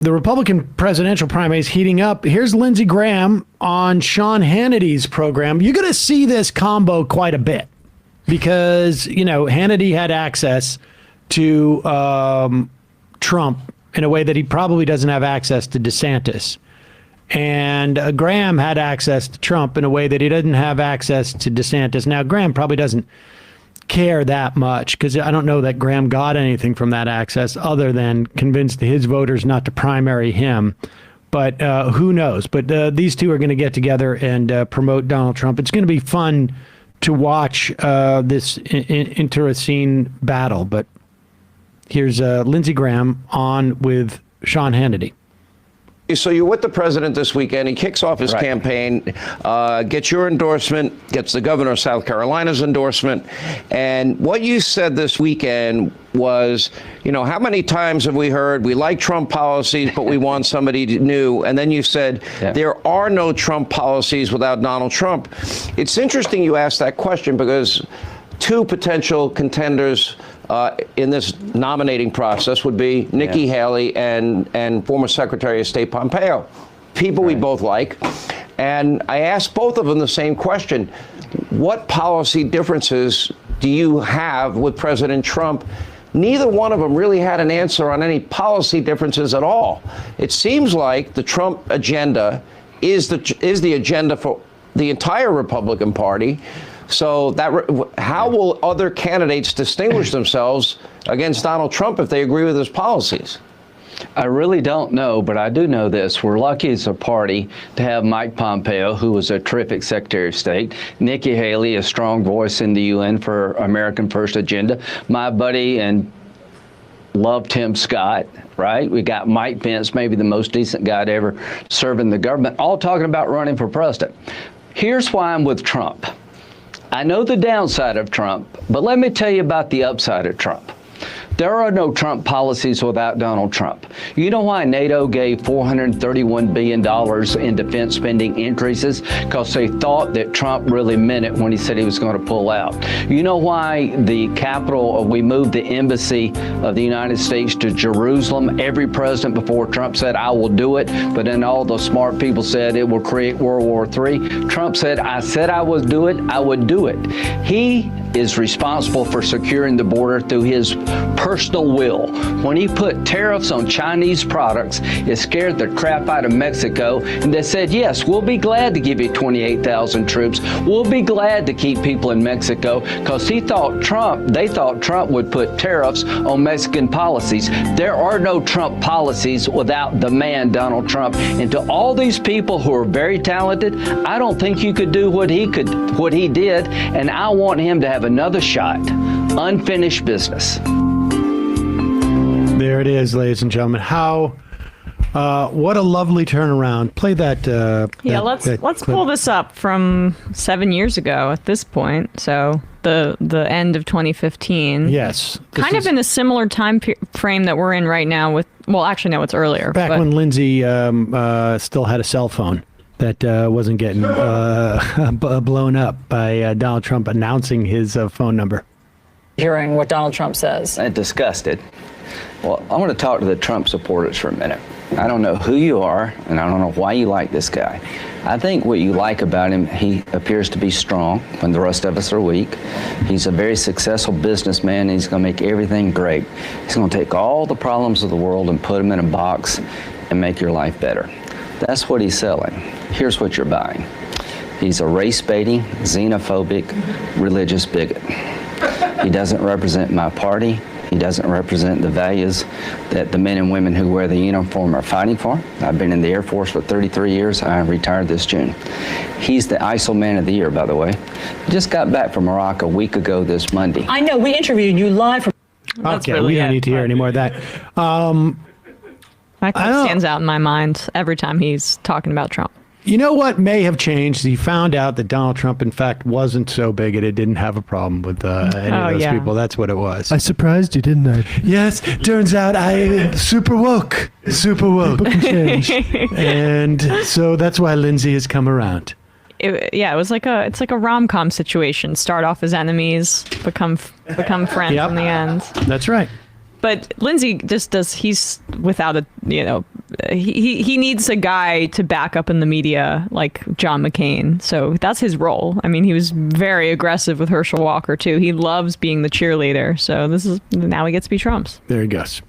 The Republican presidential primary is heating up. Here's Lindsey Graham on Sean Hannity's program. You're going to see this combo quite a bit because, Hannity had access to Trump in a way that he probably doesn't have access to DeSantis. And Graham had access to Trump in a way that he doesn't have access to DeSantis. Now, Graham probably doesn't care that much because I don't know that Graham got anything from that access other than convinced his voters not to primary him. But who knows? But these two are going to get together and promote Donald Trump. It's going to be fun to watch this internecine battle. But here's Lindsey Graham on with Sean Hannity. So you're with the president this weekend. He kicks off his campaign, gets your endorsement, gets the governor of South Carolina's endorsement. And what you said this weekend was, how many times have we heard we like Trump policies, but we want somebody new? And then you said there are no Trump policies without Donald Trump. It's interesting you asked that question because two potential contenders in this nominating process would be Nikki Haley and former Secretary of State Pompeo, people we both like. And I asked both of them the same question. What policy differences do you have with President Trump? Neither one of them really had an answer on any policy differences at all. It seems like the Trump agenda is the agenda for the entire Republican Party. So how will other candidates distinguish themselves against Donald Trump if they agree with his policies? I really don't know, but I do know this. We're lucky as a party to have Mike Pompeo, who was a terrific Secretary of State, Nikki Haley, a strong voice in the UN for American First Agenda, my buddy and love Tim Scott, right? We got Mike Pence, maybe the most decent guy to ever serve in the government, all talking about running for president. Here's why I'm with Trump. I know the downside of Trump, but let me tell you about the upside of Trump. There are no Trump policies without Donald Trump. You know why NATO gave $431 billion in defense spending increases? Because they thought that Trump really meant it when he said he was going to pull out. You know why the capital, we moved the embassy of the United States to Jerusalem? Every president before Trump said, I will do it. But then all the smart people said it will create World War III. Trump said, I said I would do it. I would do it. He is responsible for securing the border through his personal will. When he put tariffs on Chinese products, it scared the crap out of Mexico, and they said, yes, we'll be glad to give you 28,000 troops. We'll be glad to keep people in Mexico, because they thought Trump would put tariffs on Mexican policies. There are no Trump policies without the man, Donald Trump. And to all these people who are very talented, I don't think you could do what he did, and I want him to have another shot. Unfinished business. There it is, ladies and gentlemen. What a lovely turnaround. Play that. Let's pull this up from 7 years ago at this point. So the end of 2015. Yes. Kind of in a similar time frame that we're in right now with, well, actually, no, it's earlier. Back when Lindsey still had a cell phone that wasn't getting blown up by Donald Trump announcing his phone number. Hearing what Donald Trump says. I'm disgusted. Well, I want to talk to the Trump supporters for a minute. I don't know who you are, and I don't know why you like this guy. I think what you like about him, he appears to be strong when the rest of us are weak. He's a very successful businessman, and he's going to make everything great. He's going to take all the problems of the world and put them in a box and make your life better. That's what he's selling. Here's what you're buying. He's a race-baiting, xenophobic, religious bigot. He doesn't represent my party. He doesn't represent the values that the men and women who wear the uniform are fighting for. I've been in the Air Force for 33 years. I retired this June. He's the ISIL Man of the Year, by the way. He just got back from Iraq a week ago this Monday. I know, we interviewed you live from... Okay, we don't need to hear any more of that. That stands out in my mind every time he's talking about Trump. You know what may have changed? He found out that Donald Trump, in fact, wasn't so bigoted, didn't have a problem with any of those people. That's what it was. I surprised you, didn't I? Yes, turns out I'm super woke. Super woke. And so that's why Lindsey has come around. It's like a rom-com situation. Start off as enemies, become friends in the end. That's right. But Lindsey just does. He's without a, he needs a guy to back up in the media like John McCain. So that's his role. I mean, he was very aggressive with Herschel Walker too. He loves being the cheerleader. So now he gets to be Trump's. There he goes.